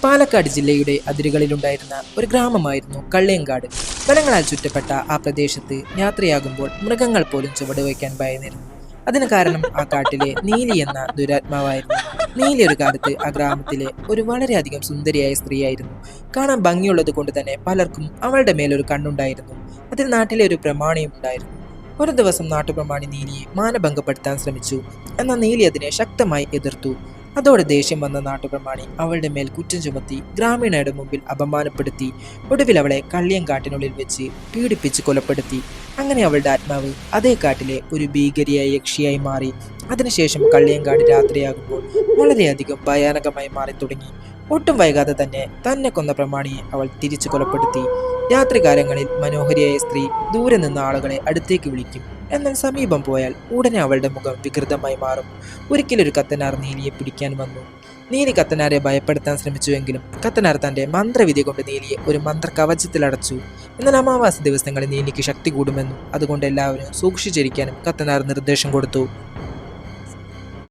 പാലക്കാട് ജില്ലയുടെ അതിരുകളിലുണ്ടായിരുന്ന ഒരു ഗ്രാമമായിരുന്നു കള്ളിയങ്കാട്. വനങ്ങളാൽ ചുറ്റപ്പെട്ട ആ പ്രദേശത്ത് യാത്രയാകുമ്പോൾ മൃഗങ്ങൾ പോലും ചുവടുവയ്ക്കാൻ ഭയന്നിരുന്നു. അതിന് കാരണം ആ കാട്ടിലെ നീലി എന്ന ദുരാത്മാവായിരുന്നു. നീലി ഒരു കാലത്ത് ആ ഗ്രാമത്തിലെ ഒരു വളരെയധികം സുന്ദരിയായ സ്ത്രീയായിരുന്നു. കാണാൻ ഭംഗിയുള്ളത് കൊണ്ട് തന്നെ പലർക്കും അവളുടെ മേലൊരു കണ്ണുണ്ടായിരുന്നു. അതിൽ നാട്ടിലെ ഒരു പ്രമാണിയും ഉണ്ടായിരുന്നു. ഒരു ദിവസം നാട്ടുപ്രമാണി നീലിയെ മാനഭംഗപ്പെടുത്താൻ ശ്രമിച്ചു. എന്നാൽ നീലി അതിനെ ശക്തമായി എതിർത്തു. അതോടെ ദേഷ്യം വന്ന നാട്ടുപ്രമാണി അവളുടെ മേൽ കുറ്റം ചുമത്തി ഗ്രാമീണയുടെ മുമ്പിൽ അപമാനപ്പെടുത്തി. ഒടുവിൽ അവളെ കള്ളിയങ്കാട്ടിനുള്ളിൽ വെച്ച് പീഡിപ്പിച്ച് കൊലപ്പെടുത്തി. അങ്ങനെ അവളുടെ ആത്മാവ് അതേ കാട്ടിലെ ഒരു ഭീകരിയായ യക്ഷിയായി മാറി. അതിനുശേഷം കള്ളിയങ്കാട് രാത്രിയാകുമ്പോൾ വളരെയധികം ഭയാനകമായി മാറി തുടങ്ങി. ഒട്ടും വൈകാതെ തന്നെ കൊന്ന പ്രമാണിയെ അവൾ തിരിച്ചു കൊലപ്പെടുത്തി. രാത്രികാലങ്ങളിൽ മനോഹരിയായ സ്ത്രീ ദൂരെ നിന്ന ആളുകളെ അടുത്തേക്ക് വിളിക്കും. എന്നാൽ സമീപം പോയാൽ ഉടനെ അവളുടെ മുഖം വികൃതമായി മാറും. ഒരിക്കലൊരു കത്തനാർ നീലിയെ പിടിക്കാൻ വന്നു. നീലി കത്തനാരെ ഭയപ്പെടുത്താൻ ശ്രമിച്ചുവെങ്കിലും കത്തനാർ തന്റെ മന്ത്രവിധി കൊണ്ട് നീലിയെ ഒരു മന്ത്രകവചത്തിലടച്ചു. എന്നാൽ അമാവാസി ദിവസങ്ങളിൽ നീലിക്ക് ശക്തി കൂടുമെന്നും അതുകൊണ്ട് എല്ലാവരും സൂക്ഷിച്ചിരിക്കാനും കത്തനാർ നിർദ്ദേശം കൊടുത്തു.